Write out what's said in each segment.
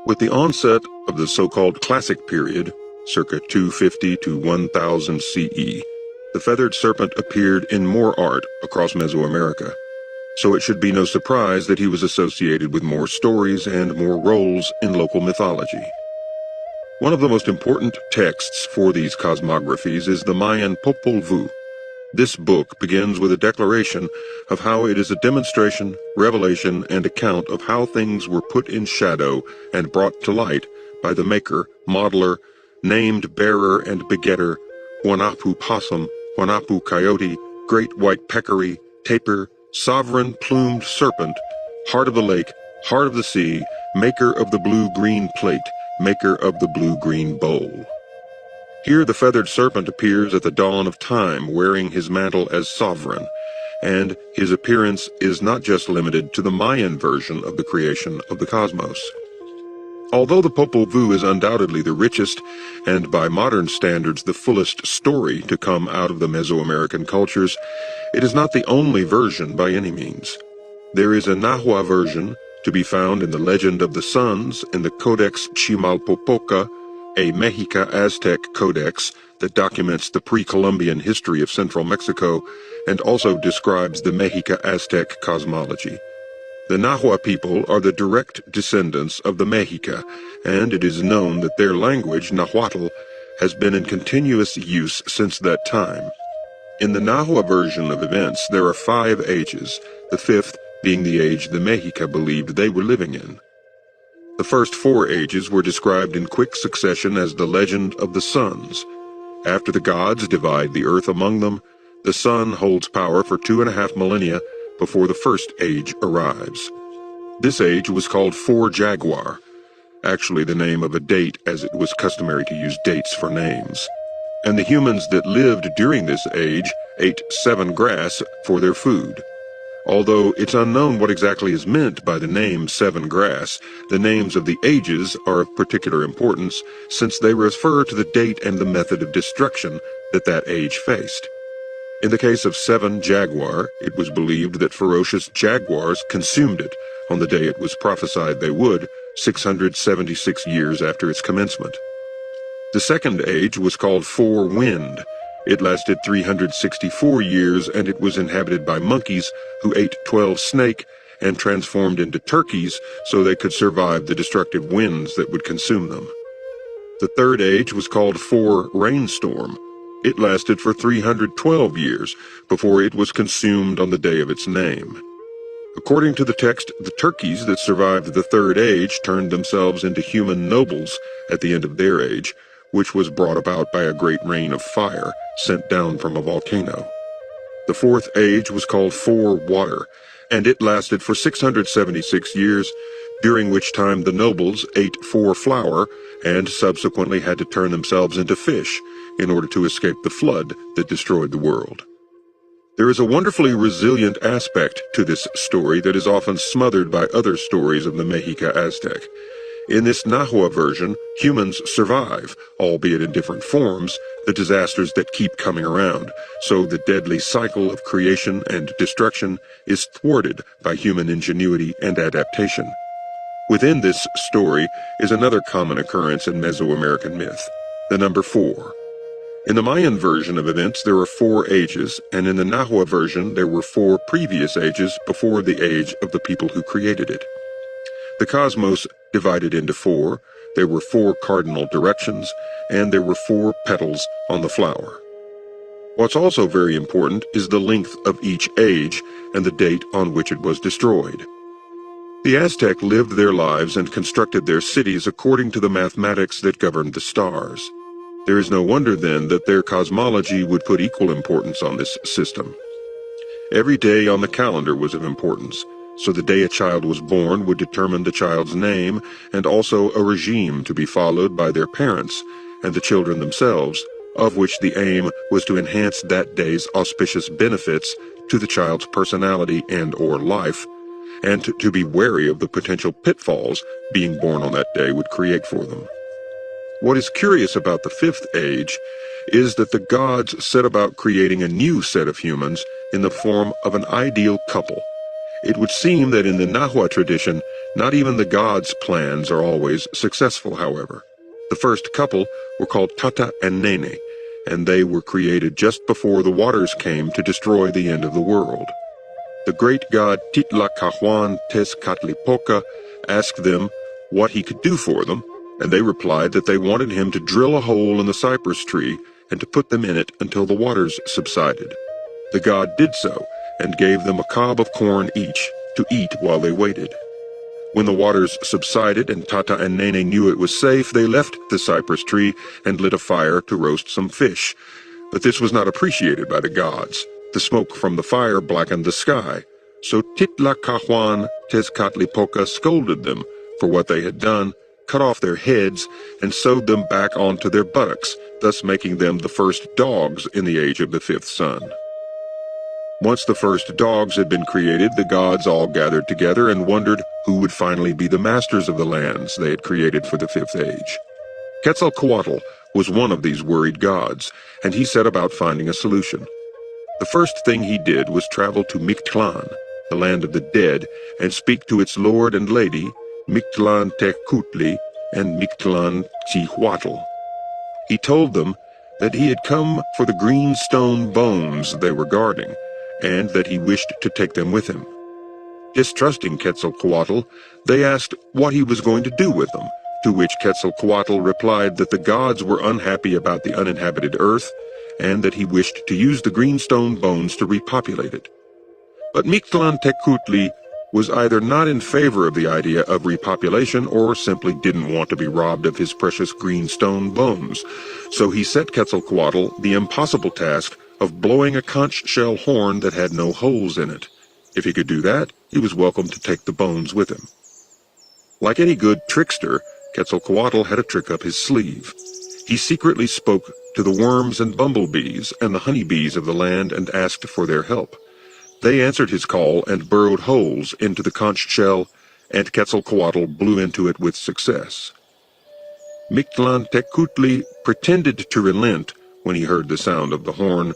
With the onset of the so-called Classic period, circa 250 to 1000 CE, the feathered serpent appeared in more art across Mesoamerica, so it should be no surprise that he was associated with more stories and more roles in local mythology. One of the most important texts for these cosmographies is the Mayan Popol Vuh. This book begins with a declaration of how it is a demonstration, revelation, and account of how things were put in shadow and brought to light by the maker, modeler, named bearer and begetter, Huanapu possum, Huanapu coyote, great white peccary, tapir, sovereign plumed serpent, heart of the lake, heart of the sea, maker of the blue-green plate, maker of the blue-green bowl. Here the feathered serpent appears at the dawn of time wearing his mantle as sovereign, and his appearance is not just limited to the Mayan version of the creation of the cosmos. Although the Popol Vuh is undoubtedly the richest, and by modern standards the fullest story to come out of the Mesoamerican cultures, it is not the only version by any means. There is a Nahua version to be found in the Legend of the Suns in the Codex Chimalpopoca, a Mexica Aztec codex that documents the pre-Columbian history of central Mexico and also describes the Mexica Aztec cosmology. The Nahua people are the direct descendants of the Mexica, and it is known that their language, Nahuatl, has been in continuous use since that time. In the Nahua version of events, there are 5 ages, the 5th being the age the Mexica believed they were living in. The first 4 ages were described in quick succession as the legend of the suns. After the gods divide the earth among them, the sun holds power for 2.5 millennia before the first age arrives. This age was called 4 Jaguar, actually the name of a date as it was customary to use dates for names. And the humans that lived during this age ate 7 grass for their food. Although it's unknown what exactly is meant by the name 7 grass, the names of the ages are of particular importance since they refer to the date and the method of destruction that age faced. In the case of 7 Jaguar, it was believed that ferocious jaguars consumed it on the day it was prophesied they would, 676 years after its commencement. The second age was called 4 Wind. It lasted 364 years, and it was inhabited by monkeys who ate 12 snake and transformed into turkeys so they could survive the destructive winds that would consume them. The third age was called 4 Rainstorm. It lasted for 312 years before it was consumed on the day of its name. According to the text, the turkeys that survived the third age turned themselves into human nobles at the end of their age, which was brought about by a great rain of fire sent down from a volcano. The fourth age was called 4 Water, and it lasted for 676 years, during which time the nobles ate 4 Flour and subsequently had to turn themselves into fish in order to escape the flood that destroyed the world. There is a wonderfully resilient aspect to this story that is often smothered by other stories of the Mexica Aztec. In this Nahua version, humans survive, albeit in different forms, the disasters that keep coming around, so the deadly cycle of creation and destruction is thwarted by human ingenuity and adaptation. Within this story is another common occurrence in Mesoamerican myth, the number 4. In the Mayan version of events, there are 4 ages, and in the Nahua version, there were 4 previous ages before the age of the people who created it. The cosmos divided into 4, there were 4 cardinal directions, and there were 4 petals on the flower. What's also very important is the length of each age and the date on which it was destroyed. The Aztec lived their lives and constructed their cities according to the mathematics that governed the stars. There is no wonder then that their cosmology would put equal importance on this system. Every day on the calendar was of importance, so the day a child was born would determine the child's name and also a regime to be followed by their parents and the children themselves, of which the aim was to enhance that day's auspicious benefits to the child's personality and/or life, and to be wary of the potential pitfalls being born on that day would create for them. What is curious about the Fifth Age is that the gods set about creating a new set of humans in the form of an ideal couple. It would seem that in the Nahua tradition, not even the gods' plans are always successful, however. The first couple were called Tata and Nene, and they were created just before the waters came to destroy the end of the world. The great god Titlacahuan Tezcatlipoca asked them what he could do for them, and they replied that they wanted him to drill a hole in the cypress tree and to put them in it until the waters subsided. The god did so, and gave them a cob of corn each to eat while they waited. When the waters subsided and Tata and Nene knew it was safe, they left the cypress tree and lit a fire to roast some fish. But this was not appreciated by the gods. The smoke from the fire blackened the sky, so Titlacahuan Tezcatlipoca scolded them for what they had done, cut off their heads, and sewed them back onto their buttocks, thus making them the first dogs in the age of the fifth sun. Once the first dogs had been created, the gods all gathered together and wondered who would finally be the masters of the lands they had created for the Fifth Age. Quetzalcoatl was one of these worried gods, and he set about finding a solution. The first thing he did was travel to Mictlan, the land of the dead, and speak to its lord and lady, Mictlan Tecutli and Mictlan Cihuatl. He told them that he had come for the green stone bones they were guarding, and that he wished to take them with him. Distrusting Quetzalcoatl, they asked what he was going to do with them, to which Quetzalcoatl replied that the gods were unhappy about the uninhabited earth, and that he wished to use the greenstone bones to repopulate it. But Mictlan Tecutli was either not in favor of the idea of repopulation or simply didn't want to be robbed of his precious greenstone bones, so he set Quetzalcoatl the impossible task of blowing a conch shell horn that had no holes in it. If he could do that, he was welcome to take the bones with him. Like any good trickster, Quetzalcoatl had a trick up his sleeve. He secretly spoke to the worms and bumblebees and the honeybees of the land and asked for their help. They answered his call and burrowed holes into the conch shell, and Quetzalcoatl blew into it with success. Mictlan Tecutli pretended to relent when he heard the sound of the horn,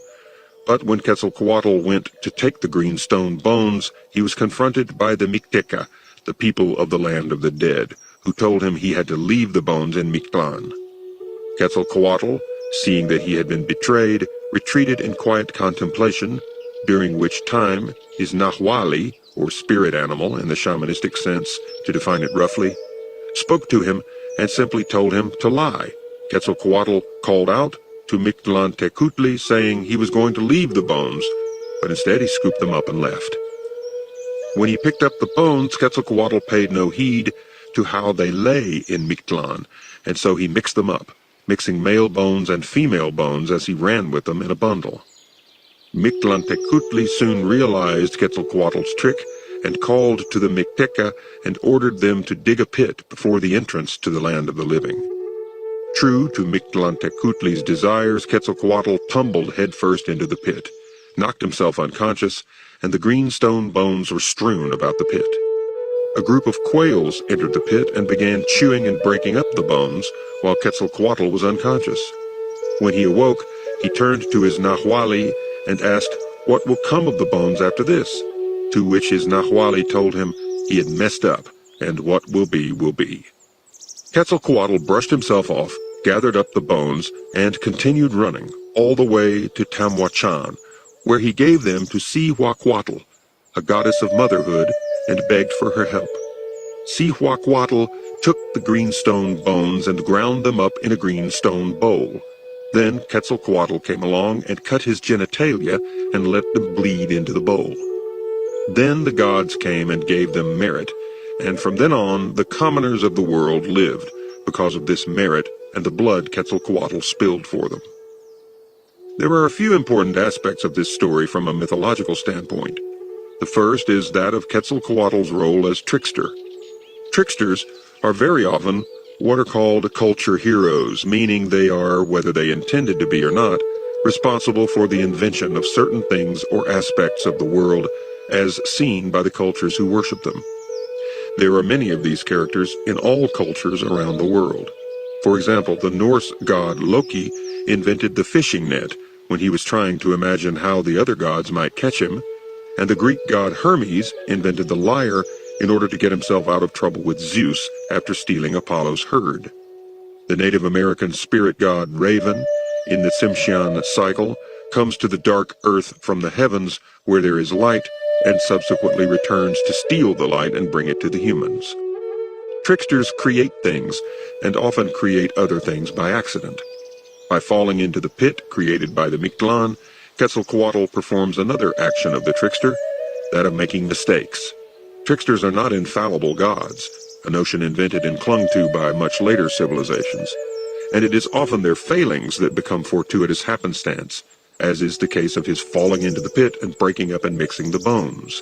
but when Quetzalcoatl went to take the greenstone bones, he was confronted by the Micteca, the people of the land of the dead, who told him he had to leave the bones in Mictlan. Quetzalcoatl, seeing that he had been betrayed, retreated in quiet contemplation, during which time his Nahuali, or spirit animal in the shamanistic sense, to define it roughly, spoke to him and simply told him to lie. Quetzalcoatl called out to Mictlan Tecutli, saying he was going to leave the bones, but instead he scooped them up and left. When he picked up the bones, Quetzalcoatl paid no heed to how they lay in Mictlan, and so he mixed them up, mixing male bones and female bones as he ran with them in a bundle. Mictlan Tecutli soon realized Quetzalcoatl's trick and called to the Micteca and ordered them to dig a pit before the entrance to the land of the living. True to Mictlan Tecutli's desires, Quetzalcoatl tumbled headfirst into the pit, knocked himself unconscious, and the greenstone bones were strewn about the pit. A group of quails entered the pit and began chewing and breaking up the bones while Quetzalcoatl was unconscious. When he awoke, he turned to his Nahuali and asked what will come of the bones after this, to which his Nahuali told him he had messed up, and what will be will be. Quetzalcoatl brushed himself off, gathered up the bones, and continued running all the way to Tamhuachan, where he gave them to Cihuacuatl, a goddess of motherhood, and begged for her help. Cihuacuatl took the greenstone bones and ground them up in a greenstone bowl. Then Quetzalcoatl came along and cut his genitalia and let them bleed into the bowl. Then the gods came and gave them merit, and from then on, the commoners of the world lived because of this merit and the blood Quetzalcoatl spilled for them. There are a few important aspects of this story from a mythological standpoint. The first is that of Quetzalcoatl's role as trickster. Tricksters are very often what are called culture heroes, meaning they are, whether they intended to be or not, responsible for the invention of certain things or aspects of the world as seen by the cultures who worship them. There are many of these characters in all cultures around the world. For example, the Norse god Loki invented the fishing net when he was trying to imagine how the other gods might catch him, and the Greek god Hermes invented the lyre in order to get himself out of trouble with Zeus after stealing Apollo's herd. The Native American spirit god Raven, in the Tsimshian cycle, comes to the dark earth from the heavens where there is light, and subsequently returns to steal the light and bring it to the humans. Tricksters create things, and often create other things by accident. By falling into the pit created by the Mictlan, Quetzalcoatl performs another action of the trickster, that of making mistakes. Tricksters are not infallible gods, a notion invented and clung to by much later civilizations, and it is often their failings that become fortuitous happenstance, as is the case of his falling into the pit and breaking up and mixing the bones.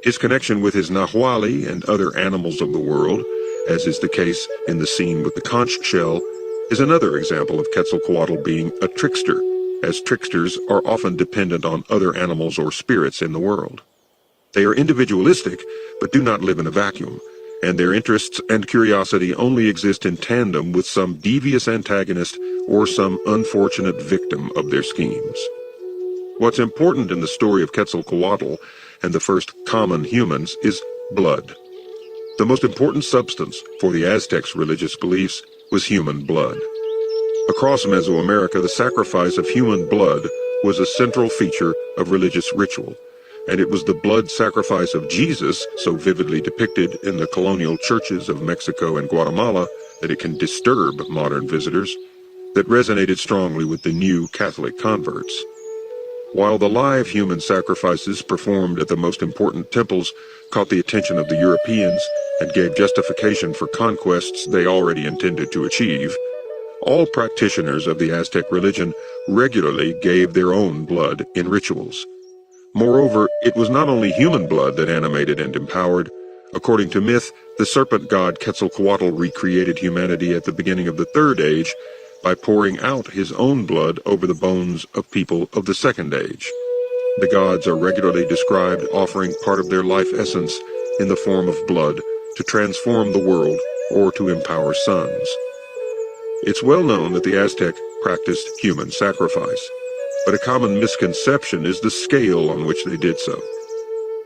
His connection with his Nahuali and other animals of the world, as is the case in the scene with the conch shell, is another example of Quetzalcoatl being a trickster, as tricksters are often dependent on other animals or spirits in the world. They are individualistic, but do not live in a vacuum, and their interests and curiosity only exist in tandem with some devious antagonist or some unfortunate victim of their schemes. What's important in the story of Quetzalcoatl and the first common humans is blood. The most important substance for the Aztecs' religious beliefs was human blood. Across Mesoamerica, the sacrifice of human blood was a central feature of religious ritual, and it was the blood sacrifice of Jesus, so vividly depicted in the colonial churches of Mexico and Guatemala that it can disturb modern visitors, that resonated strongly with the new Catholic converts. While the live human sacrifices performed at the most important temples caught the attention of the Europeans and gave justification for conquests they already intended to achieve, all practitioners of the Aztec religion regularly gave their own blood in rituals. Moreover, it was not only human blood that animated and empowered. According to myth, the serpent god Quetzalcoatl recreated humanity at the beginning of the Third Age by pouring out his own blood over the bones of people of the Second Age. The gods are regularly described offering part of their life essence in the form of blood to transform the world or to empower sons. It's well known that the Aztec practiced human sacrifice, but a common misconception is the scale on which they did so.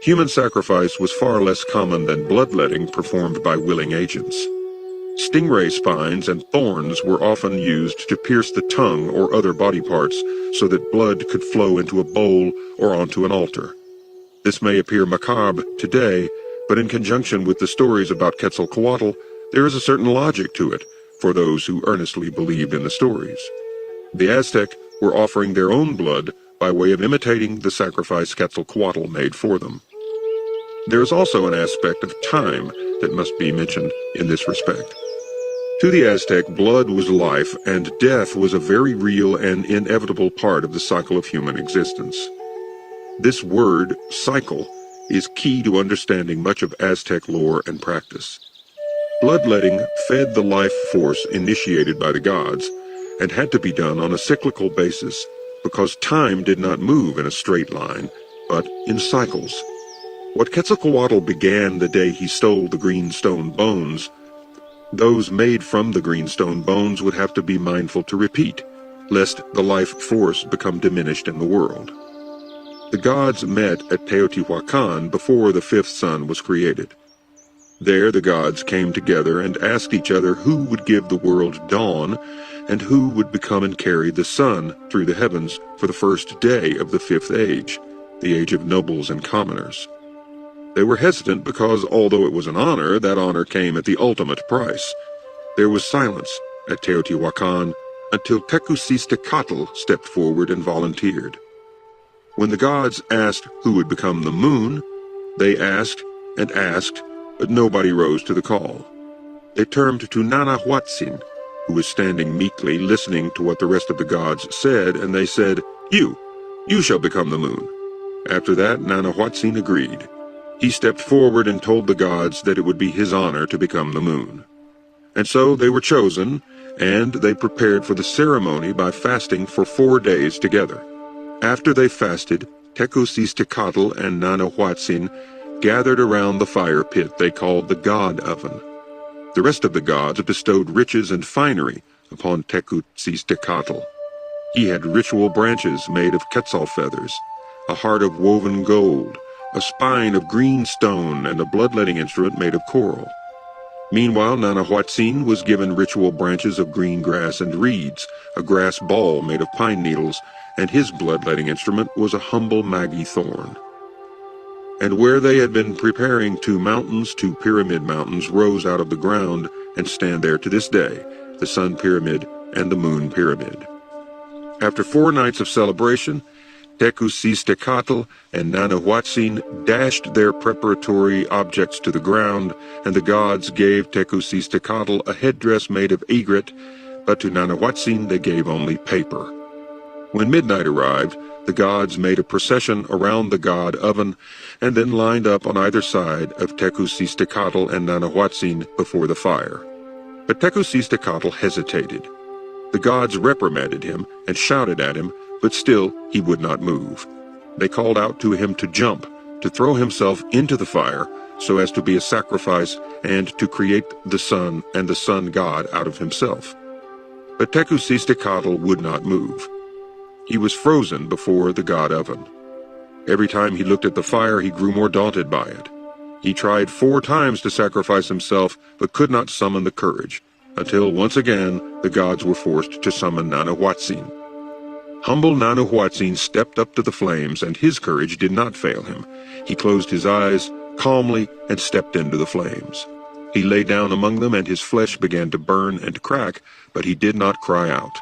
Human sacrifice was far less common than bloodletting performed by willing agents. Stingray spines and thorns were often used to pierce the tongue or other body parts so that blood could flow into a bowl or onto an altar. This may appear macabre today, but in conjunction with the stories about Quetzalcoatl, there is a certain logic to it for those who earnestly believed in the stories. The Aztec were offering their own blood by way of imitating the sacrifice Quetzalcoatl made for them. There is also an aspect of time that must be mentioned in this respect. To the Aztec, blood was life, and death was a very real and inevitable part of the cycle of human existence. This word, cycle, is key to understanding much of Aztec lore and practice. Bloodletting fed the life force initiated by the gods, and had to be done on a cyclical basis because time did not move in a straight line, but in cycles. What Quetzalcoatl began the day he stole the greenstone bones, those made from the greenstone bones would have to be mindful to repeat, lest the life force become diminished in the world. The gods met at Teotihuacan before the fifth sun was created. There the gods came together and asked each other who would give the world dawn and who would become and carry the sun through the heavens for the first day of the fifth age, the age of nobles and commoners. They were hesitant because, although it was an honor, that honor came at the ultimate price. There was silence at Teotihuacan until Quetzalcoatl stepped forward and volunteered. When the gods asked who would become the moon, they asked and asked but nobody rose to the call. They turned to Nanahuatzin, who was standing meekly listening to what the rest of the gods said, and they said, You shall become the moon." After that, Nanahuatzin agreed. He stepped forward and told the gods that it would be his honor to become the moon. And so they were chosen, and they prepared for the ceremony by fasting for 4 days together. After they fasted, Tecusistecatl and Nanahuatzin gathered around the fire pit they called the God Oven. The rest of the gods bestowed riches and finery upon Tecusistecatl. He had ritual branches made of quetzal feathers, a heart of woven gold, a spine of green stone, and a bloodletting instrument made of coral. Meanwhile, Nanahuatzin was given ritual branches of green grass and reeds, a grass ball made of pine needles, and his bloodletting instrument was a humble magi thorn. And where they had been preparing 2 mountains, 2 pyramid mountains rose out of the ground and stand there to this day, the Sun Pyramid and the Moon Pyramid. After 4 nights of celebration, Tecusistecatl and Nanahuatzin dashed their preparatory objects to the ground, and the gods gave Tecusistecatl a headdress made of egret, but to Nanahuatzin they gave only paper. When midnight arrived, the gods made a procession around the God Oven, and then lined up on either side of Tecusistecatl and Nanahuatzin before the fire. But Tecusistecatl hesitated. The gods reprimanded him and shouted at him, but still he would not move. They called out to him to jump, to throw himself into the fire, so as to be a sacrifice and to create the sun and the sun god out of himself. But Tecusistecatl would not move. He was frozen before the God Oven. Every time he looked at the fire, he grew more daunted by it. He tried 4 times to sacrifice himself, but could not summon the courage, until once again the gods were forced to summon Nanahuatzin. Humble Nanahuatzin stepped up to the flames, and his courage did not fail him. He closed his eyes calmly and stepped into the flames. He lay down among them, and his flesh began to burn and crack, but he did not cry out.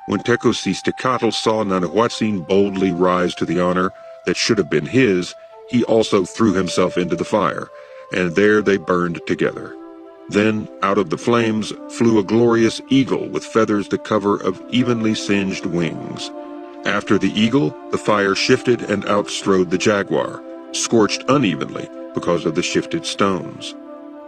When Tecusistecatl saw Nanahuatzin boldly rise to the honor that should have been his, he also threw himself into the fire, and there they burned together. Then, out of the flames, flew a glorious eagle with feathers the cover of evenly singed wings. After the eagle, the fire shifted and outstrode the jaguar, scorched unevenly because of the shifted stones.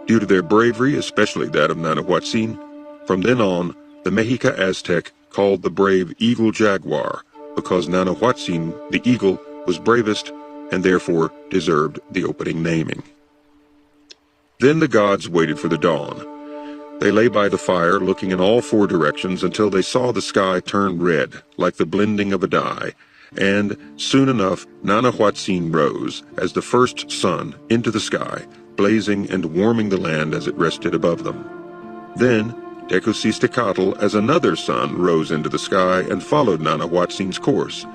Due to their bravery, especially that of Nanahuatzin, from then on, the Mexica Aztec called the brave eagle jaguar, because Nanahuatzin, the eagle, was bravest and therefore deserved the opening naming. Then the gods waited for the dawn. They lay by the fire, looking in all 4 directions until they saw the sky turn red, like the blending of a dye, and soon enough Nanahuatzin rose as the first sun into the sky, blazing and warming the land as it rested above them. Then Tecusistecatl as another sun rose into the sky and followed Nanahuatzin's course,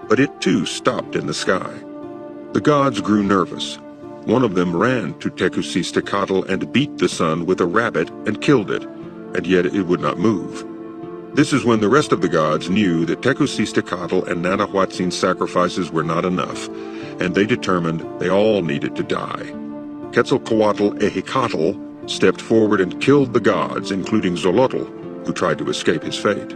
but it too stopped in the sky. The gods grew nervous. One of them ran to Tecusistecatl and beat the sun with a rabbit and killed it, and yet it would not move. This is when the rest of the gods knew that Tecusistecatl and Nanahuatzin's sacrifices were not enough, and they determined they all needed to die. Quetzalcoatl Ehecatl stepped forward and killed the gods, including Xolotl, who tried to escape his fate.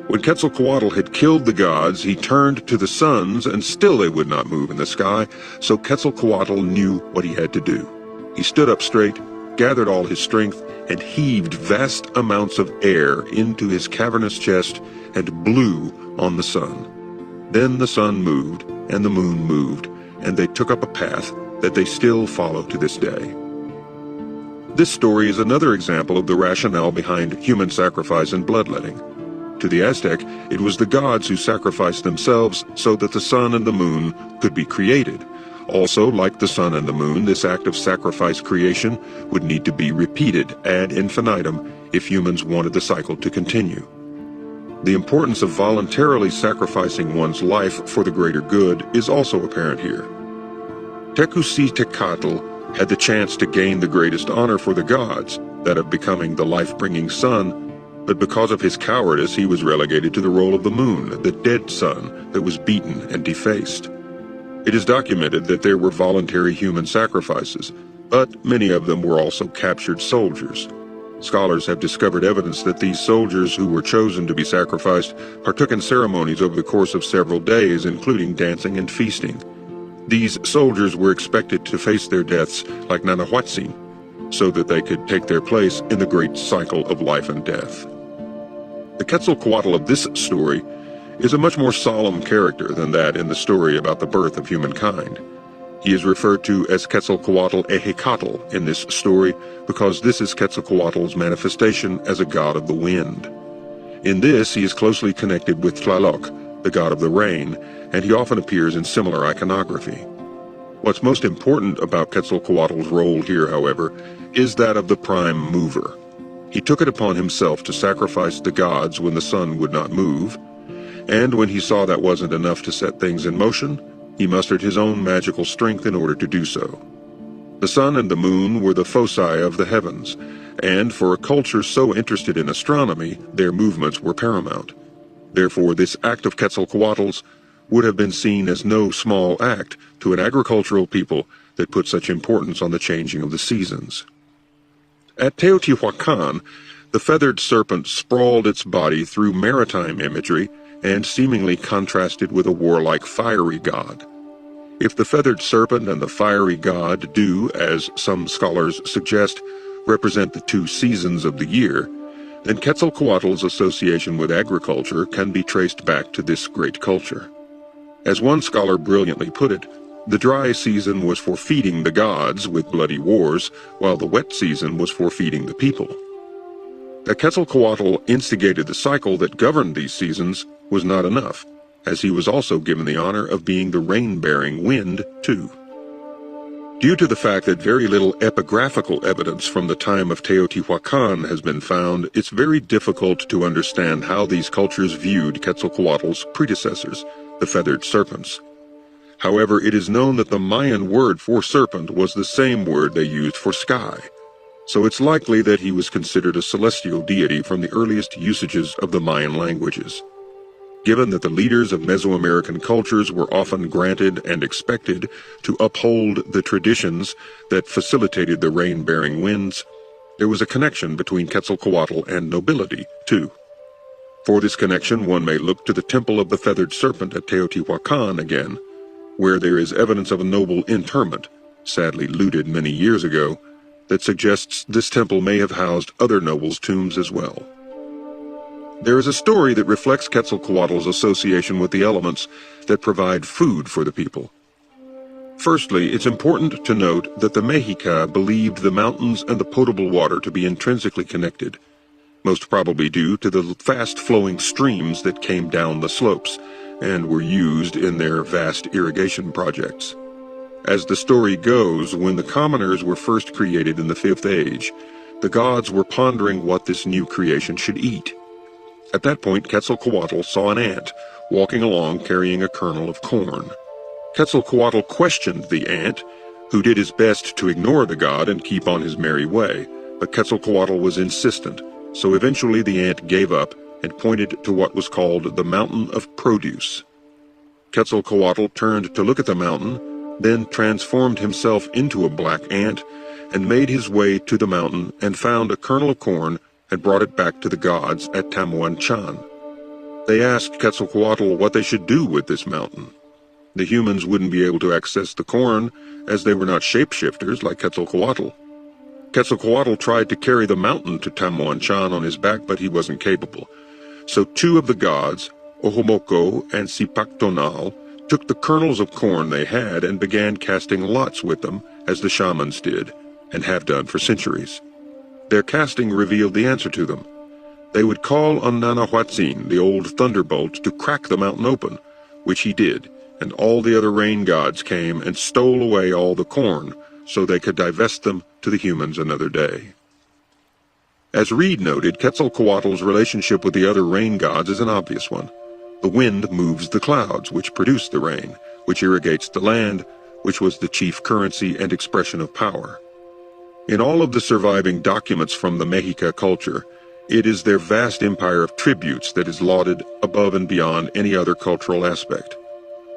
When Quetzalcoatl had killed the gods, he turned to the suns, and still they would not move in the sky, so Quetzalcoatl knew what he had to do. He stood up straight, gathered all his strength, and heaved vast amounts of air into his cavernous chest and blew on the sun. Then the sun moved, and the moon moved, and they took up a path that they still follow to this day. This story is another example of the rationale behind human sacrifice and bloodletting. To the Aztec, it was the gods who sacrificed themselves so that the sun and the moon could be created. Also, like the sun and the moon, this act of sacrifice creation would need to be repeated ad infinitum if humans wanted the cycle to continue. The importance of voluntarily sacrificing one's life for the greater good is also apparent here. Tecusistecatl had the chance to gain the greatest honor for the gods, that of becoming the life-bringing sun, but because of his cowardice he was relegated to the role of the moon, the dead sun that was beaten and defaced. It is documented that there were voluntary human sacrifices, But many of them were also captured soldiers. Scholars have discovered evidence that these soldiers who were chosen to be sacrificed partook in ceremonies over the course of several days, including dancing and feasting. These soldiers were expected to face their deaths like Nanahuatzin, so that they could take their place in the great cycle of life and death. The Quetzalcoatl of this story is a much more solemn character than that in the story about the birth of humankind. He is referred to as Quetzalcoatl Ehecatl in this story because this is Quetzalcoatl's manifestation as a god of the wind. In this, he is closely connected with Tlaloc, the god of the rain, and he often appears in similar iconography. What's most important about Quetzalcoatl's role here, however, is that of the prime mover. He took it upon himself to sacrifice the gods when the sun would not move, and when he saw that wasn't enough to set things in motion, he mustered his own magical strength in order to do so. The sun and the moon were the foci of the heavens, and for a culture so interested in astronomy, their movements were paramount. Therefore, this act of Quetzalcoatl's would have been seen as no small act to an agricultural people that put such importance on the changing of the seasons. At Teotihuacan, the feathered serpent sprawled its body through maritime imagery and seemingly contrasted with a warlike fiery god. If the feathered serpent and the fiery god do, as some scholars suggest, represent the two seasons of the year, then Quetzalcoatl's association with agriculture can be traced back to this great culture. As one scholar brilliantly put it, the dry season was for feeding the gods with bloody wars, while the wet season was for feeding the people. That Quetzalcoatl instigated the cycle that governed these seasons was not enough, as he was also given the honor of being the rain-bearing wind, too. Due to the fact that very little epigraphical evidence from the time of Teotihuacan has been found, it's very difficult to understand how these cultures viewed Quetzalcoatl's predecessors, the feathered serpents. However, it is known that the Mayan word for serpent was the same word they used for sky, so it's likely that he was considered a celestial deity from the earliest usages of the Mayan languages. Given that the leaders of Mesoamerican cultures were often granted and expected to uphold the traditions that facilitated the rain-bearing winds, there was a connection between Quetzalcoatl and nobility, too. For this connection, one may look to the Temple of the Feathered Serpent at Teotihuacan again, where there is evidence of a noble interment, sadly looted many years ago, that suggests this temple may have housed other nobles' tombs as well. There is a story that reflects Quetzalcoatl's association with the elements that provide food for the people. Firstly, it's important to note that the Mexica believed the mountains and the potable water to be intrinsically connected, most probably due to the fast-flowing streams that came down the slopes and were used in their vast irrigation projects. As the story goes, when the commoners were first created in the Fifth Age, the gods were pondering what this new creation should eat. At that point, Quetzalcoatl saw an ant walking along carrying a kernel of corn. Quetzalcoatl questioned the ant, who did his best to ignore the god and keep on his merry way, but Quetzalcoatl was insistent, so eventually the ant gave up and pointed to what was called the Mountain of Produce. Quetzalcoatl turned to look at the mountain, then transformed himself into a black ant and made his way to the mountain and found a kernel of corn and brought it back to the gods at Tamuanchan. They asked Quetzalcoatl what they should do with this mountain. The humans wouldn't be able to access the corn, as they were not shapeshifters like Quetzalcoatl. Quetzalcoatl tried to carry the mountain to Tamuanchan on his back, but he wasn't capable. So two of the gods, Ojomoco and Sipactonal, took the kernels of corn they had and began casting lots with them, as the shamans did, and have done for centuries. Their casting revealed the answer to them. They would call on Nanahuatzin, the old thunderbolt, to crack the mountain open, which he did, and all the other rain gods came and stole away all the corn, so they could divest them to the humans another day. As Reed noted, Quetzalcoatl's relationship with the other rain gods is an obvious one. The wind moves the clouds, which produce the rain, which irrigates the land, which was the chief currency and expression of power. In all of the surviving documents from the Mexica culture, it is their vast empire of tributes that is lauded above and beyond any other cultural aspect.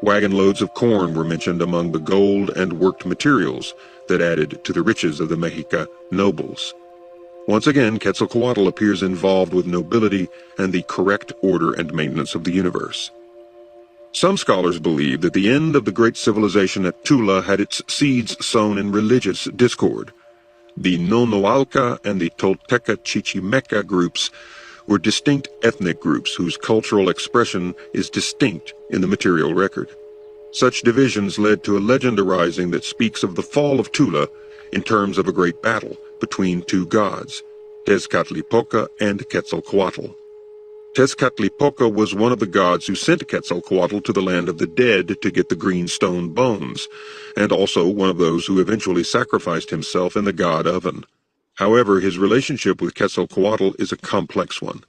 Wagon loads of corn were mentioned among the gold and worked materials that added to the riches of the Mexica nobles. Once again, Quetzalcoatl appears involved with nobility and the correct order and maintenance of the universe. Some scholars believe that the end of the great civilization at Tula had its seeds sown in religious discord. The Nonoalca and the Tolteca Chichimeca groups were distinct ethnic groups whose cultural expression is distinct in the material record. Such divisions led to a legend arising that speaks of the fall of Tula in terms of a great battle between two gods, Tezcatlipoca and Quetzalcoatl. Tezcatlipoca was one of the gods who sent Quetzalcoatl to the land of the dead to get the green stone bones, and also one of those who eventually sacrificed himself in the god oven. However, his relationship with Quetzalcoatl is a complex one.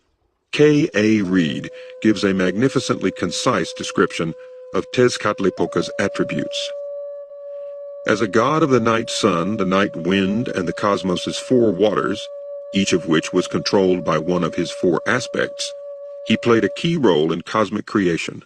K. A. Reed gives a magnificently concise description of Tezcatlipoca's attributes. As a god of the night sun, the night wind, and the cosmos's four waters, each of which was controlled by one of his four aspects, he played a key role in cosmic creation,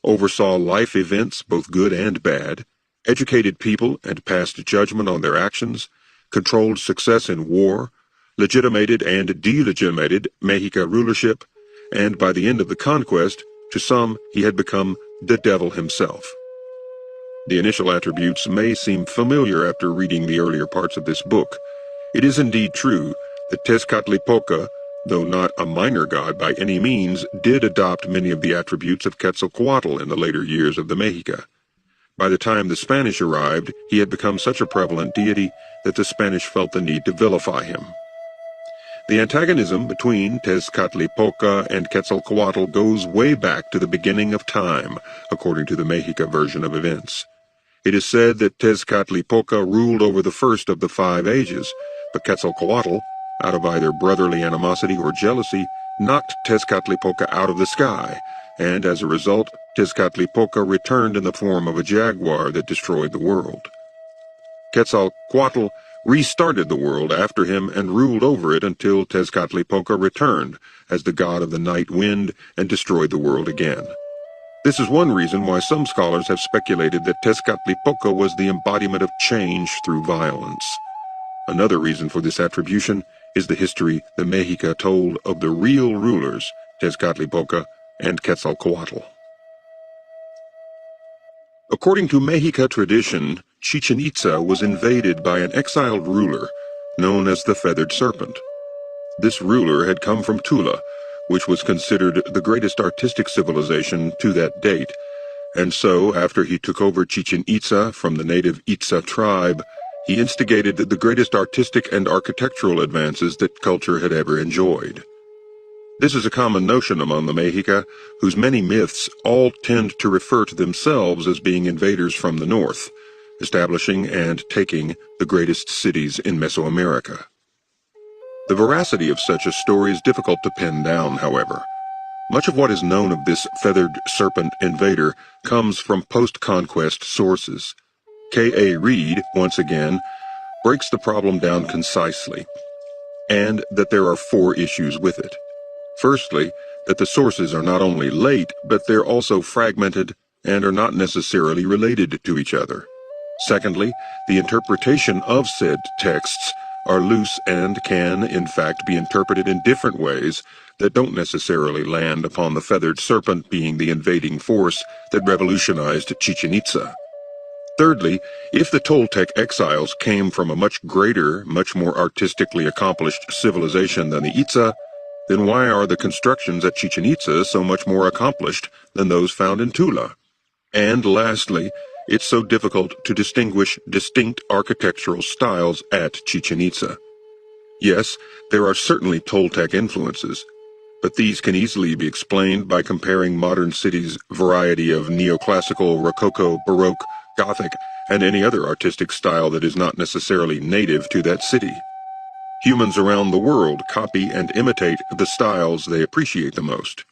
oversaw life events, both good and bad, educated people and passed judgment on their actions, controlled success in war, legitimated and delegitimated Mexica rulership, and by the end of the conquest, to some he had become the devil himself. The initial attributes may seem familiar after reading the earlier parts of this book. It is indeed true that Tezcatlipoca, though not a minor god by any means, did adopt many of the attributes of Quetzalcoatl in the later years of the Mexica. By the time the Spanish arrived, he had become such a prevalent deity that the Spanish felt the need to vilify him. The antagonism between Tezcatlipoca and Quetzalcoatl goes way back to the beginning of time, according to the Mexica version of events. It is said that Tezcatlipoca ruled over the first of the 5 ages, but Quetzalcoatl, out of either brotherly animosity or jealousy, knocked Tezcatlipoca out of the sky, and as a result, Tezcatlipoca returned in the form of a jaguar that destroyed the world. Quetzalcoatl restarted the world after him and ruled over it until Tezcatlipoca returned as the god of the night wind and destroyed the world again. This is one reason why some scholars have speculated that Tezcatlipoca was the embodiment of change through violence. Another reason for this attribution is the history the Mexica told of the real rulers, Tezcatlipoca and Quetzalcoatl. According to Mexica tradition, Chichen Itza was invaded by an exiled ruler known as the Feathered Serpent. This ruler had come from Tula, which was considered the greatest artistic civilization to that date, and so, after he took over Chichen Itza from the native Itza tribe, he instigated the greatest artistic and architectural advances that culture had ever enjoyed. This is a common notion among the Mexica, whose many myths all tend to refer to themselves as being invaders from the north, establishing and taking the greatest cities in Mesoamerica. The veracity of such a story is difficult to pin down, however. Much of what is known of this feathered serpent invader comes from post-conquest sources. K. A. Reed, once again, breaks the problem down concisely, and that there are 4 issues with it. Firstly, that the sources are not only late, but they're also fragmented and are not necessarily related to each other. Secondly, the interpretation of said texts are loose and can, in fact, be interpreted in different ways that don't necessarily land upon the feathered serpent being the invading force that revolutionized Chichen Itza. Thirdly, if the Toltec exiles came from a much greater, much more artistically accomplished civilization than the Itza, then why are the constructions at Chichen Itza so much more accomplished than those found in Tula? And lastly, it's so difficult to distinguish distinct architectural styles at Chichen Itza. Yes, there are certainly Toltec influences, but these can easily be explained by comparing modern cities' variety of neoclassical, Rococo, Baroque, Gothic, and any other artistic style that is not necessarily native to that city. Humans around the world copy and imitate the styles they appreciate the most.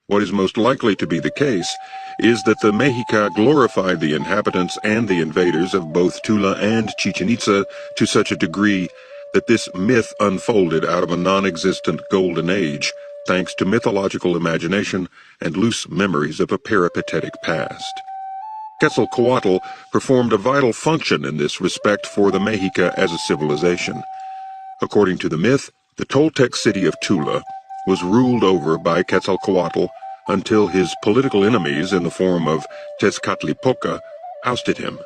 What is most likely to be the case is that the Mexica glorified the inhabitants and the invaders of both Tula and Chichen Itza to such a degree that this myth unfolded out of a non-existent golden age, thanks to mythological imagination and loose memories of a peripatetic past. Quetzalcoatl performed a vital function in this respect for the Mexica as a civilization. According to the myth, the Toltec city of Tula was ruled over by Quetzalcoatl until his political enemies in the form of Tezcatlipoca ousted him.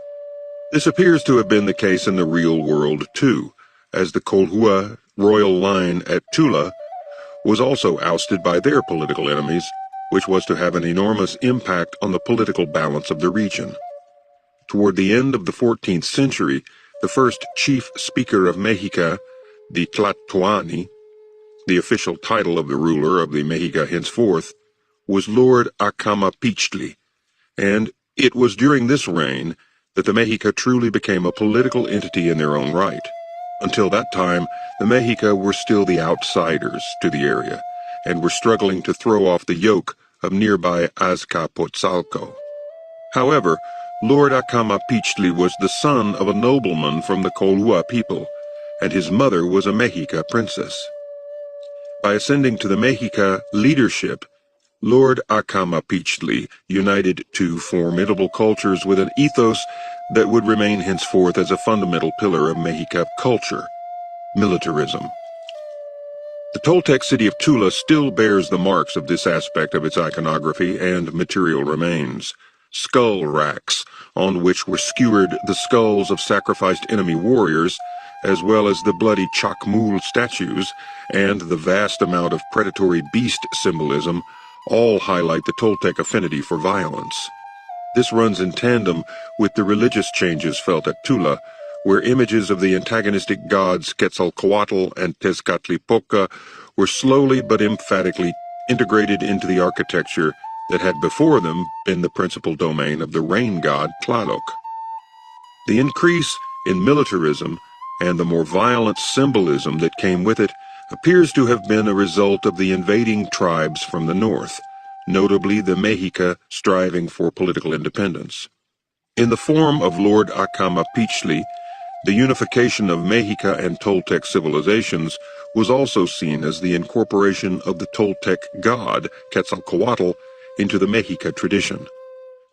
This appears to have been the case in the real world too, as the Colhua royal line at Tula was also ousted by their political enemies, which was to have an enormous impact on the political balance of the region. Toward the end of the 14th century, the first chief speaker of Mexica, the Tlatoani, the official title of the ruler of the Mexica henceforth, was Lord Acamapichtli, and it was during this reign that the Mexica truly became a political entity in their own right. Until that time, the Mexica were still the outsiders to the area, and were struggling to throw off the yoke of nearby Azcapotzalco. However, Lord Acamapichtli was the son of a nobleman from the Colhua people, and his mother was a Mexica princess. By ascending to the Mexica leadership, Lord Acamapichtli united two formidable cultures with an ethos that would remain henceforth as a fundamental pillar of Mexica culture: militarism. The Toltec city of Tula still bears the marks of this aspect of its iconography and material remains. Skull racks, on which were skewered the skulls of sacrificed enemy warriors, as well as the bloody Chacmul statues, and the vast amount of predatory beast symbolism, all highlight the Toltec affinity for violence. This runs in tandem with the religious changes felt at Tula, where images of the antagonistic gods Quetzalcoatl and Tezcatlipoca were slowly but emphatically integrated into the architecture that had before them been the principal domain of the rain god Tlaloc. The increase in militarism and the more violent symbolism that came with it appears to have been a result of the invading tribes from the north, notably the Mexica striving for political independence. In the form of Lord Acamapichtli, the unification of Mexica and Toltec civilizations was also seen as the incorporation of the Toltec god, Quetzalcoatl, into the Mexica tradition,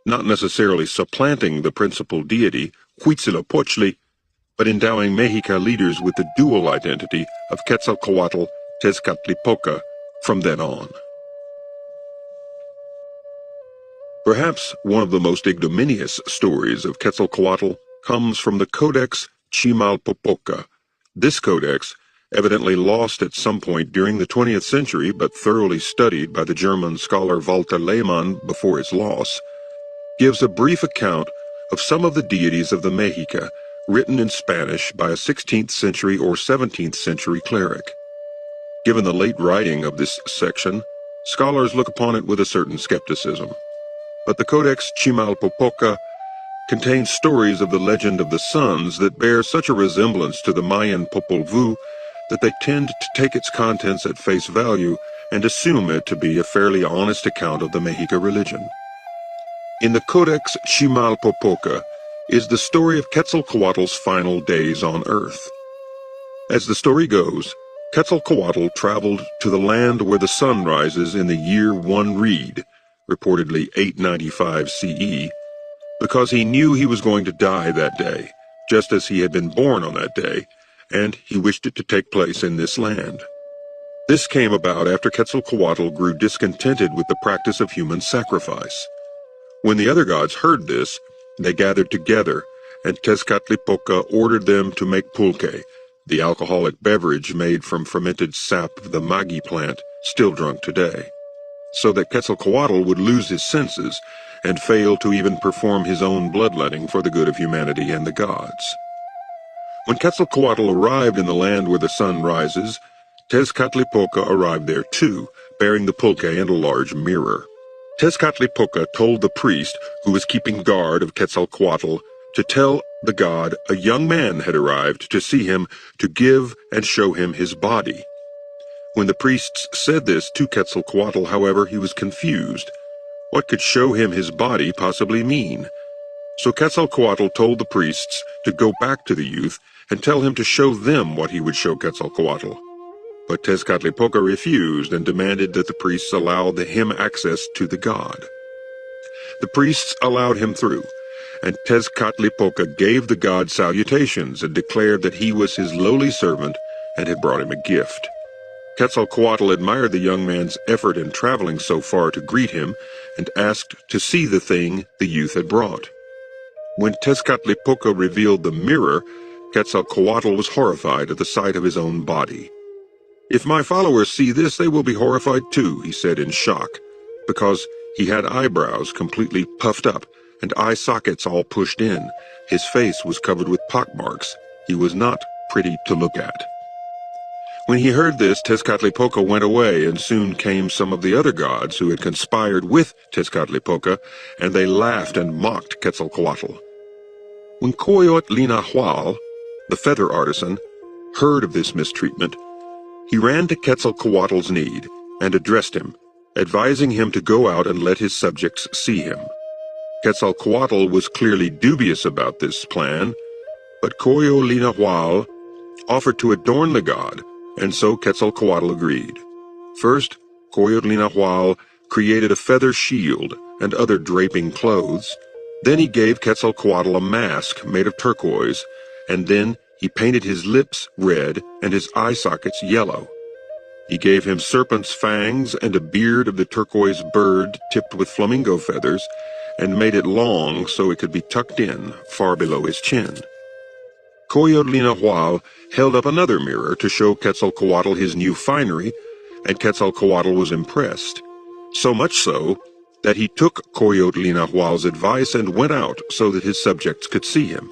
not necessarily supplanting the principal deity, Huitzilopochtli, but endowing Mexica leaders with the dual identity of Quetzalcoatl, Tezcatlipoca from then on. Perhaps one of the most ignominious stories of Quetzalcoatl comes from the Codex Chimalpopoca. This codex, evidently lost at some point during the 20th century but thoroughly studied by the German scholar Walter Lehmann before its loss, gives a brief account of some of the deities of the Mexica, written in Spanish by a 16th century or 17th century cleric. Given the late writing of this section, scholars look upon it with a certain skepticism. But the Codex Chimalpopoca contains stories of the legend of the suns that bear such a resemblance to the Mayan Popol Vuh that they tend to take its contents at face value and assume it to be a fairly honest account of the Mexica religion. In the Codex Chimalpopoca is the story of Quetzalcoatl's final days on Earth. As the story goes, Quetzalcoatl traveled to the land where the sun rises in the year 1 Reed, reportedly 895 CE, because he knew he was going to die that day, just as he had been born on that day, and he wished it to take place in this land. This came about after Quetzalcoatl grew discontented with the practice of human sacrifice. When the other gods heard this, they gathered together, and Tezcatlipoca ordered them to make pulque, the alcoholic beverage made from fermented sap of the magi plant, still drunk today, so that Quetzalcoatl would lose his senses and fail to even perform his own bloodletting for the good of humanity and the gods. When Quetzalcoatl arrived in the land where the sun rises, Tezcatlipoca arrived there too, bearing the pulque and a large mirror. Tezcatlipoca told the priest who was keeping guard of Quetzalcoatl to tell the god a young man had arrived to see him, to give and show him his body. When the priests said this to Quetzalcoatl, however, he was confused. What could show him his body possibly mean? So Quetzalcoatl told the priests to go back to the youth and tell him to show them what he would show Quetzalcoatl. But Tezcatlipoca refused and demanded that the priests allow him access to the god. The priests allowed him through, and Tezcatlipoca gave the god salutations and declared that he was his lowly servant and had brought him a gift. Quetzalcoatl admired the young man's effort in traveling so far to greet him and asked to see the thing the youth had brought. When Tezcatlipoca revealed the mirror, Quetzalcoatl was horrified at the sight of his own body. "If my followers see this, they will be horrified too," he said in shock, because he had eyebrows completely puffed up and eye sockets all pushed in. His face was covered with pockmarks. He was not pretty to look at. When he heard this, Tezcatlipoca went away, and soon came some of the other gods who had conspired with Tezcatlipoca, and they laughed and mocked Quetzalcoatl. When Coyotlinahual, the feather artisan, heard of this mistreatment, he ran to Quetzalcoatl's need and addressed him, advising him to go out and let his subjects see him. Quetzalcoatl was clearly dubious about this plan, but Coyotlinahual offered to adorn the god, and so Quetzalcoatl agreed. First, Coyotlinahual created a feather shield and other draping clothes. Then he gave Quetzalcoatl a mask made of turquoise, and then he painted his lips red and his eye sockets yellow. He gave him serpent's fangs and a beard of the turquoise bird tipped with flamingo feathers, and made it long so it could be tucked in far below his chin. Coyotlinahual held up another mirror to show Quetzalcoatl his new finery, and Quetzalcoatl was impressed, so much so that he took Coyotlinahual's advice and went out so that his subjects could see him.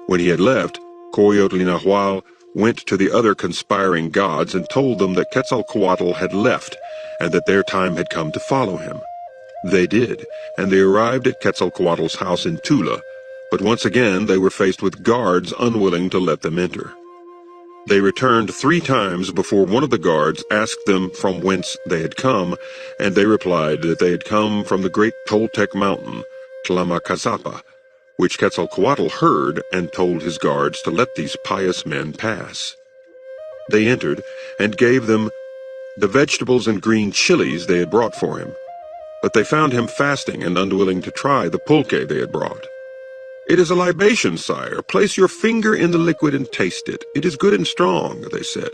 When he had left, Coyotlinahual went to the other conspiring gods and told them that Quetzalcoatl had left and that their time had come to follow him. They did, and they arrived at Quetzalcoatl's house in Tula, but once again they were faced with guards unwilling to let them enter. They returned 3 times before one of the guards asked them from whence they had come, and they replied that they had come from the great Toltec mountain, Tlamacazapa, which Quetzalcoatl heard and told his guards to let these pious men pass. They entered and gave them the vegetables and green chilies they had brought for him, but they found him fasting and unwilling to try the pulque they had brought. "It is a libation, sire. Place your finger in the liquid and taste it. It is good and strong," they said.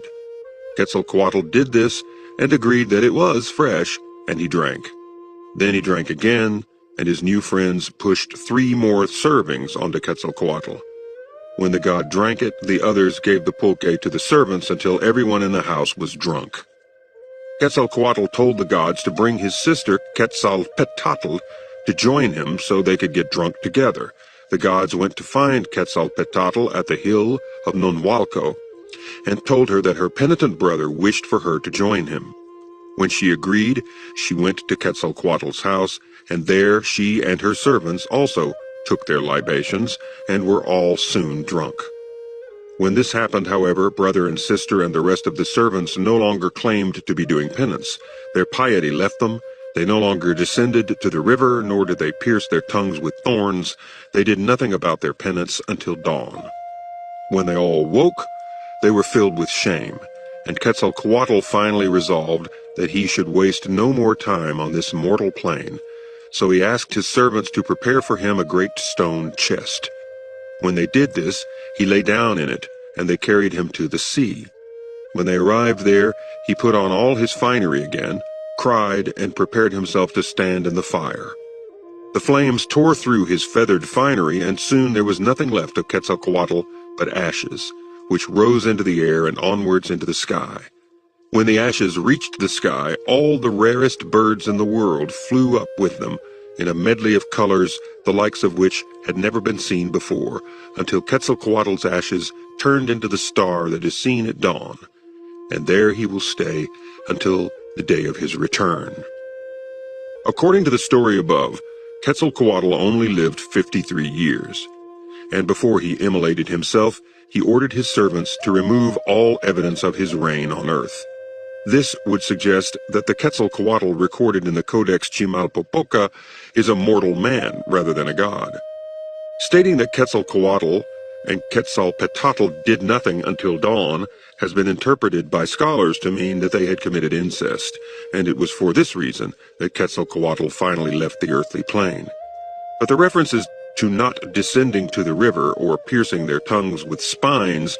Quetzalcoatl did this and agreed that it was fresh, and he drank. Then he drank again, and his new friends pushed 3 more servings onto Quetzalcoatl. When the god drank it, the others gave the pulque to the servants until everyone in the house was drunk. Quetzalcoatl told the gods to bring his sister Quetzalcoatl to join him so they could get drunk together. The gods went to find Quetzalcoatl at the hill of Nonhualco and told her that her penitent brother wished for her to join him. When she agreed, she went to Quetzalcoatl's house, and there she and her servants also took their libations and were all soon drunk. When this happened, however, brother and sister and the rest of the servants no longer claimed to be doing penance. Their piety left them. They no longer descended to the river, nor did they pierce their tongues with thorns. They did nothing about their penance until dawn. When they all woke, they were filled with shame, and Quetzalcoatl finally resolved that he should waste no more time on this mortal plane. So he asked his servants to prepare for him a great stone chest. When they did this, he lay down in it, and they carried him to the sea. When they arrived there, he put on all his finery again, cried, and prepared himself to stand in the fire. The flames tore through his feathered finery, and soon there was nothing left of Quetzalcoatl but ashes, which rose into the air and onwards into the sky. When the ashes reached the sky, all the rarest birds in the world flew up with them in a medley of colors, the likes of which had never been seen before, until Quetzalcoatl's ashes turned into the star that is seen at dawn, and there he will stay until the day of his return. According to the story above, Quetzalcoatl only lived 53 years, and before he immolated himself, he ordered his servants to remove all evidence of his reign on earth. This would suggest that the Quetzalcoatl recorded in the Codex Chimalpopoca is a mortal man rather than a god. Stating that Quetzalcoatl and Quetzalcoatl did nothing until dawn has been interpreted by scholars to mean that they had committed incest, and it was for this reason that Quetzalcoatl finally left the earthly plane. But the references to not descending to the river or piercing their tongues with spines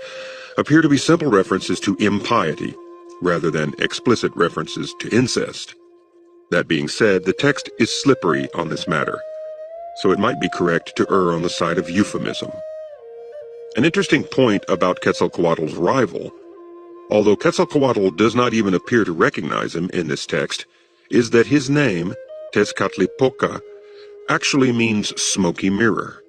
appear to be simple references to impiety, rather than explicit references to incest. That being said, the text is slippery on this matter, so it might be correct to err on the side of euphemism. An interesting point about Quetzalcoatl's rival, although Quetzalcoatl does not even appear to recognize him in this text, is that his name, Tezcatlipoca, actually means smoky mirror.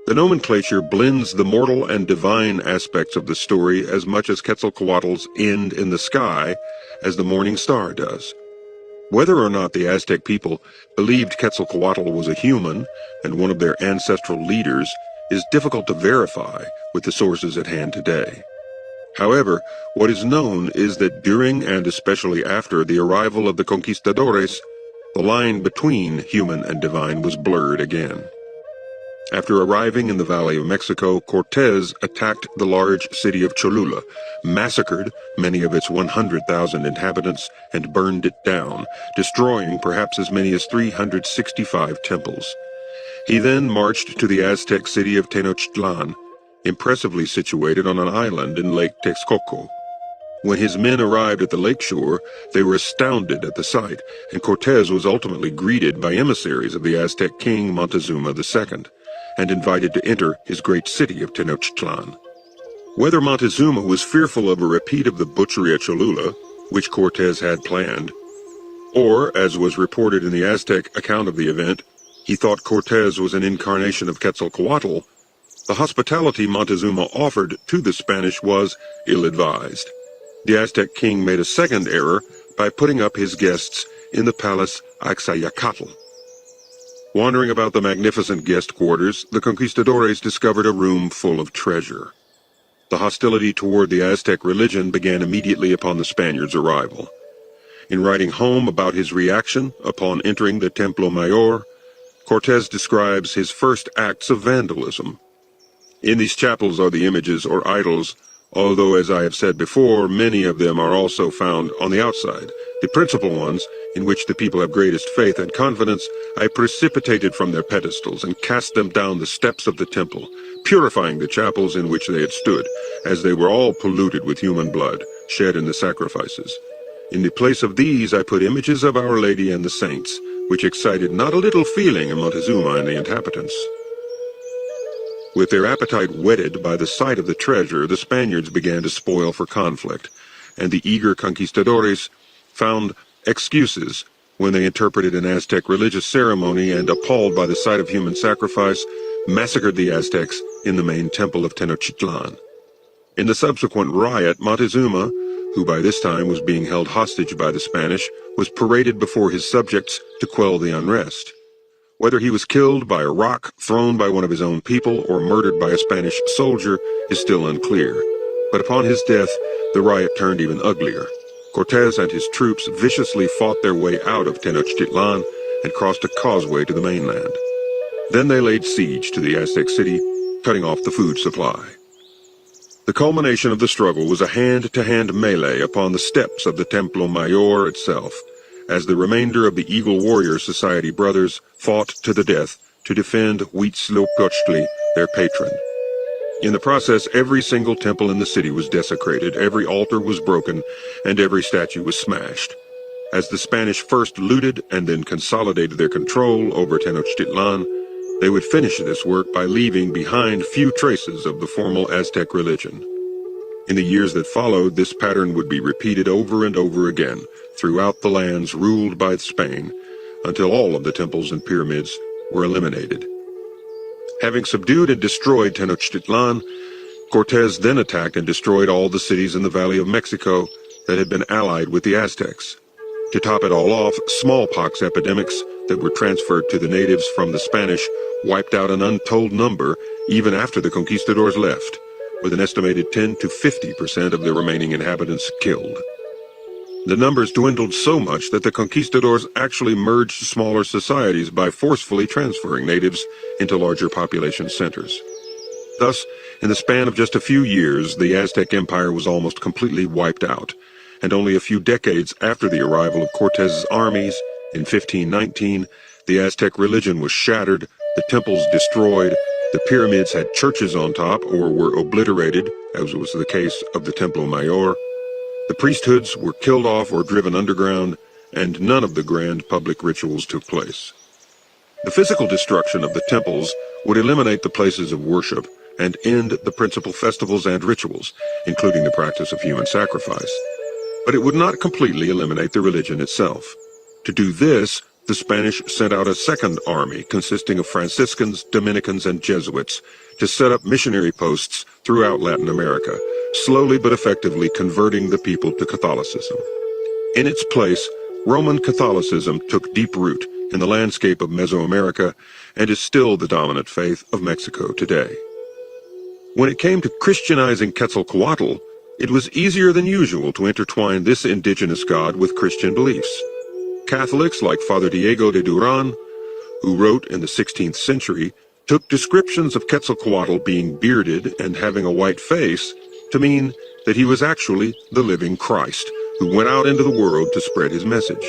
The nomenclature blends the mortal and divine aspects of the story as much as Quetzalcoatl's end in the sky as the morning star does. Whether or not the Aztec people believed Quetzalcoatl was a human and one of their ancestral leaders is difficult to verify with the sources at hand today. However, what is known is that during and especially after the arrival of the conquistadores, the line between human and divine was blurred again. After arriving in the Valley of Mexico, Cortés attacked the large city of Cholula, massacred many of its 100,000 inhabitants, and burned it down, destroying perhaps as many as 365 temples. He then marched to the Aztec city of Tenochtitlan, impressively situated on an island in Lake Texcoco. When his men arrived at the lakeshore, they were astounded at the sight, and Cortés was ultimately greeted by emissaries of the Aztec king Montezuma II, and invited to enter his great city of Tenochtitlan. Whether Montezuma was fearful of a repeat of the butchery at Cholula, which Cortés had planned, or, as was reported in the Aztec account of the event, he thought Cortés was an incarnation of Quetzalcoatl, the hospitality Montezuma offered to the Spanish was ill-advised. The Aztec king made a second error by putting up his guests in the palace Ixayacatl. Wandering about the magnificent guest quarters, the conquistadores discovered a room full of treasure. The hostility toward the Aztec religion began immediately upon the Spaniards' arrival. In writing home about his reaction upon entering the Templo Mayor, Cortés describes his first acts of vandalism. In these chapels are the images or idols, although, as I have said before, many of them are also found on the outside. The principal ones, in which the people have greatest faith and confidence, I precipitated from their pedestals and cast them down the steps of the temple, purifying the chapels in which they had stood, as they were all polluted with human blood, shed in the sacrifices. In the place of these I put images of Our Lady and the saints, which excited not a little feeling in Montezuma and the inhabitants. With their appetite whetted by the sight of the treasure, the Spaniards began to spoil for conflict, and the eager conquistadores found excuses when they interpreted an Aztec religious ceremony and, appalled by the sight of human sacrifice, massacred the Aztecs in the main temple of Tenochtitlan. In the subsequent riot, Montezuma, who by this time was being held hostage by the Spanish, was paraded before his subjects to quell the unrest. Whether he was killed by a rock thrown by one of his own people or murdered by a Spanish soldier is still unclear. But upon his death, the riot turned even uglier. Cortés and his troops viciously fought their way out of Tenochtitlan and crossed a causeway to the mainland. Then they laid siege to the Aztec city, cutting off the food supply. The culmination of the struggle was a hand-to-hand melee upon the steps of the Templo Mayor itself, as the remainder of the Eagle Warrior Society brothers fought to the death to defend Huitzilopochtli, their patron. In the process, every single temple in the city was desecrated, every altar was broken, and every statue was smashed. As the Spanish first looted and then consolidated their control over Tenochtitlan, they would finish this work by leaving behind few traces of the formal Aztec religion. In the years that followed, this pattern would be repeated over and over again throughout the lands ruled by Spain, until all of the temples and pyramids were eliminated. Having subdued and destroyed Tenochtitlan, Cortés then attacked and destroyed all the cities in the Valley of Mexico that had been allied with the Aztecs. To top it all off, smallpox epidemics that were transferred to the natives from the Spanish wiped out an untold number even after the conquistadors left, with an estimated 10 to 50% of the remaining inhabitants killed. The numbers dwindled so much that the conquistadors actually merged smaller societies by forcefully transferring natives into larger population centers. Thus, in the span of just a few years, the Aztec Empire was almost completely wiped out, and only a few decades after the arrival of Cortés's armies, in 1519, the Aztec religion was shattered, the temples destroyed, the pyramids had churches on top or were obliterated, as was the case of the Templo Mayor. The priesthoods were killed off or driven underground, and none of the grand public rituals took place. The physical destruction of the temples would eliminate the places of worship and end the principal festivals and rituals, including the practice of human sacrifice. But it would not completely eliminate the religion itself. To do this, the Spanish sent out a second army consisting of Franciscans, Dominicans, and Jesuits to set up missionary posts throughout Latin America, slowly but effectively converting the people to Catholicism. In its place, Roman Catholicism took deep root in the landscape of Mesoamerica and is still the dominant faith of Mexico today. When it came to Christianizing Quetzalcoatl, it was easier than usual to intertwine this indigenous god with Christian beliefs. Catholics like Father Diego de Duran, who wrote in the 16th century, took descriptions of Quetzalcoatl being bearded and having a white face to mean that he was actually the living Christ, who went out into the world to spread his message.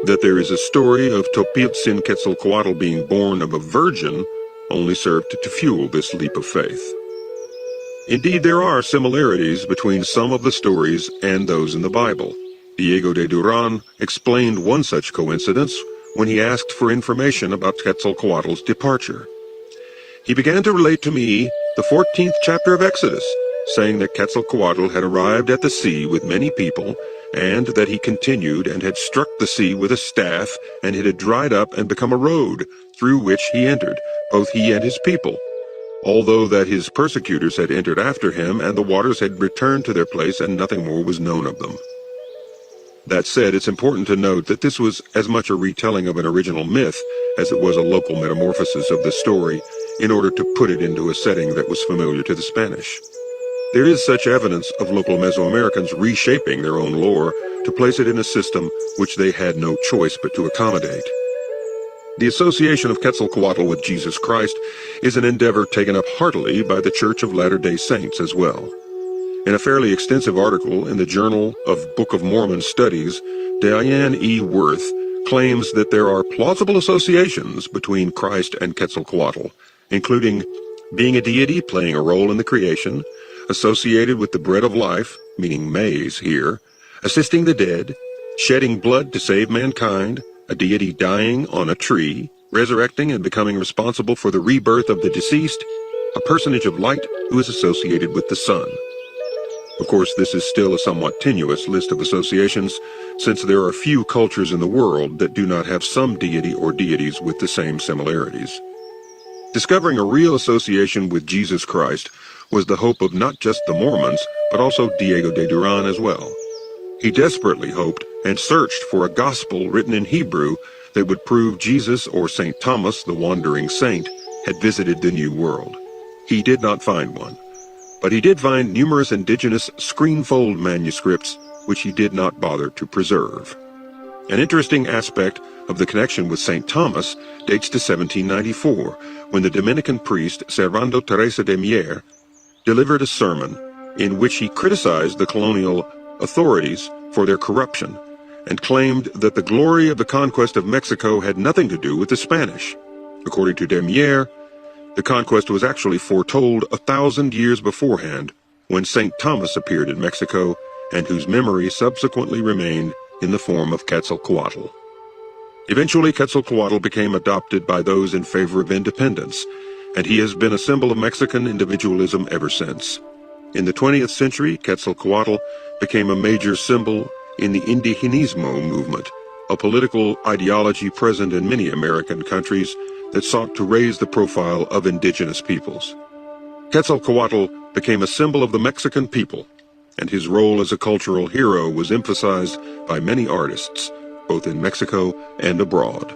That there is a story of Topiltzin Quetzalcoatl being born of a virgin only served to fuel this leap of faith. Indeed, there are similarities between some of the stories and those in the Bible. Diego de Duran explained one such coincidence when he asked for information about Quetzalcoatl's departure. He began to relate to me the 14th chapter of Exodus, saying that Quetzalcoatl had arrived at the sea with many people, and that he continued and had struck the sea with a staff, and it had dried up and become a road, through which he entered, both he and his people, although that his persecutors had entered after him, and the waters had returned to their place, and nothing more was known of them. That said, it's important to note that this was as much a retelling of an original myth as it was a local metamorphosis of the story in order to put it into a setting that was familiar to the Spanish. There is such evidence of local Mesoamericans reshaping their own lore to place it in a system which they had no choice but to accommodate. The association of Quetzalcoatl with Jesus Christ is an endeavor taken up heartily by the Church of Latter-day Saints as well. In a fairly extensive article in the Journal of Book of Mormon Studies, Diane E. Worth claims that there are plausible associations between Christ and Quetzalcoatl, including being a deity playing a role in the creation, associated with the bread of life, meaning maize here, assisting the dead, shedding blood to save mankind, a deity dying on a tree, resurrecting and becoming responsible for the rebirth of the deceased, a personage of light who is associated with the sun. Of course, this is still a somewhat tenuous list of associations, since there are few cultures in the world that do not have some deity or deities with the same similarities. Discovering a real association with Jesus Christ was the hope of not just the Mormons, but also Diego de Duran as well. He desperately hoped and searched for a gospel written in Hebrew that would prove Jesus or St. Thomas, the wandering saint, had visited the New World. He did not find one, but he did find numerous indigenous screenfold manuscripts which he did not bother to preserve. An interesting aspect of the connection with St. Thomas dates to 1794, when the Dominican priest Servando Teresa de Mier delivered a sermon in which he criticized the colonial authorities for their corruption and claimed that the glory of the conquest of Mexico had nothing to do with the Spanish. According to de Mier, the conquest was actually foretold 1,000 years beforehand when St. Thomas appeared in Mexico, and whose memory subsequently remained in the form of Quetzalcoatl. Eventually, Quetzalcoatl became adopted by those in favor of independence, and he has been a symbol of Mexican individualism ever since. In the 20th century, Quetzalcoatl became a major symbol in the indigenismo movement, a political ideology present in many American countries that sought to raise the profile of indigenous peoples. Quetzalcoatl became a symbol of the Mexican people, and his role as a cultural hero was emphasized by many artists, both in Mexico and abroad.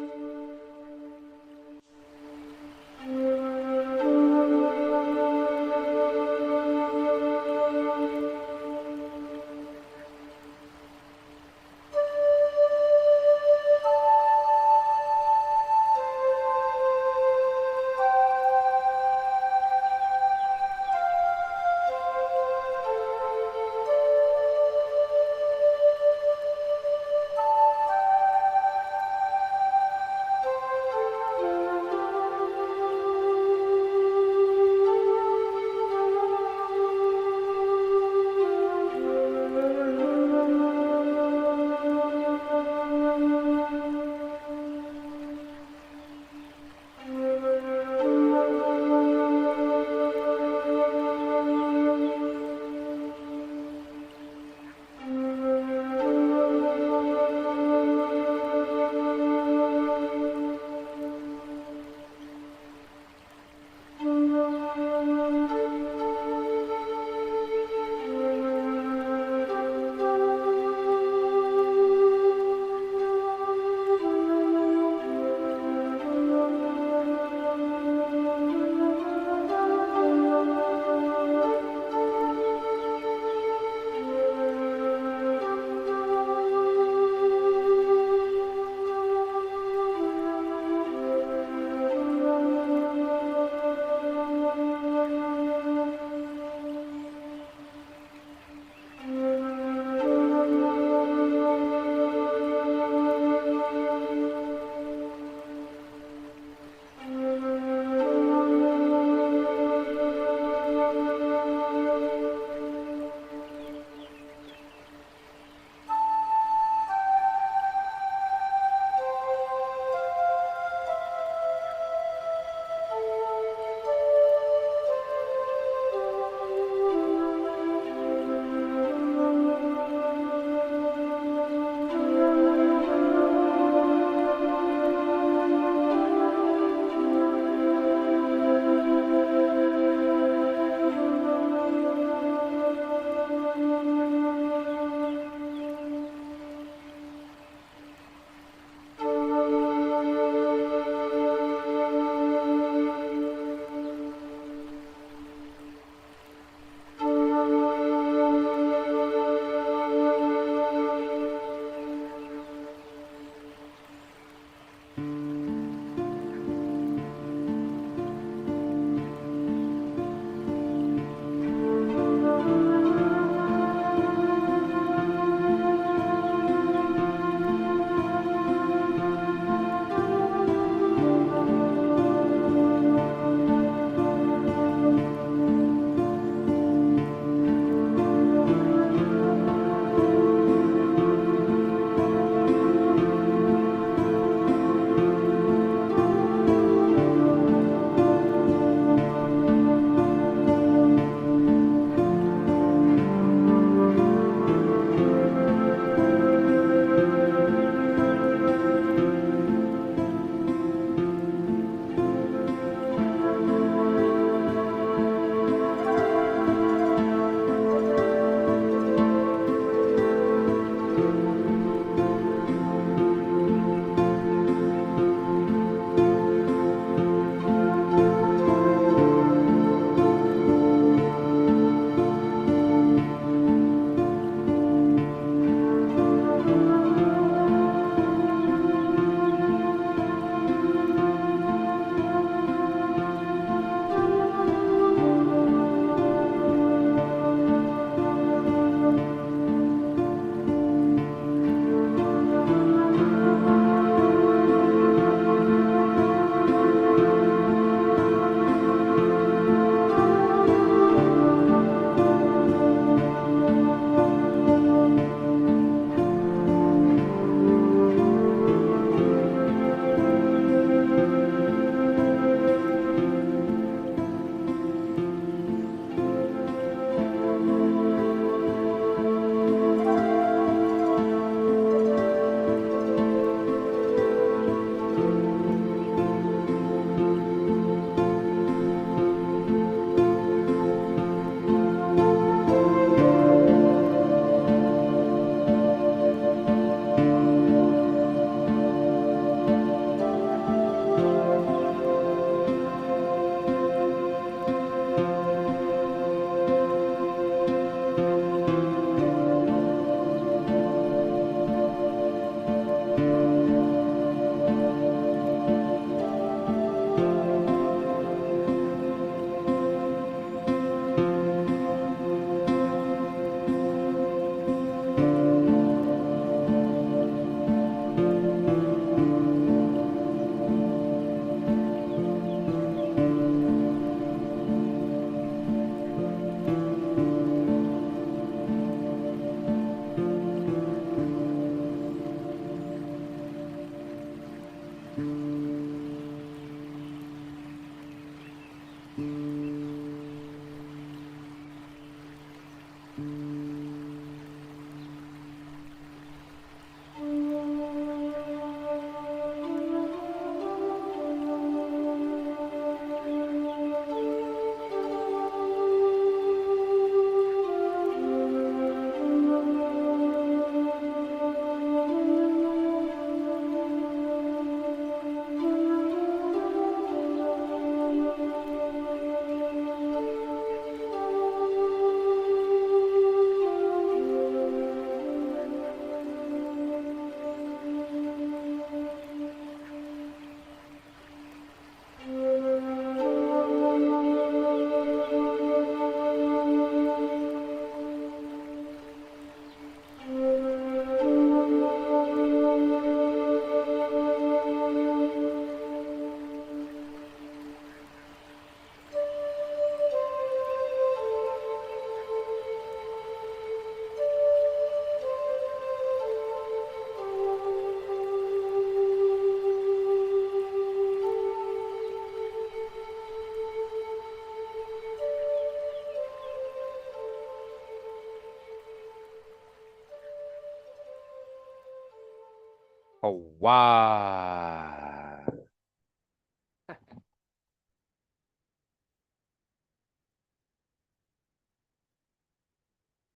Oh, wow.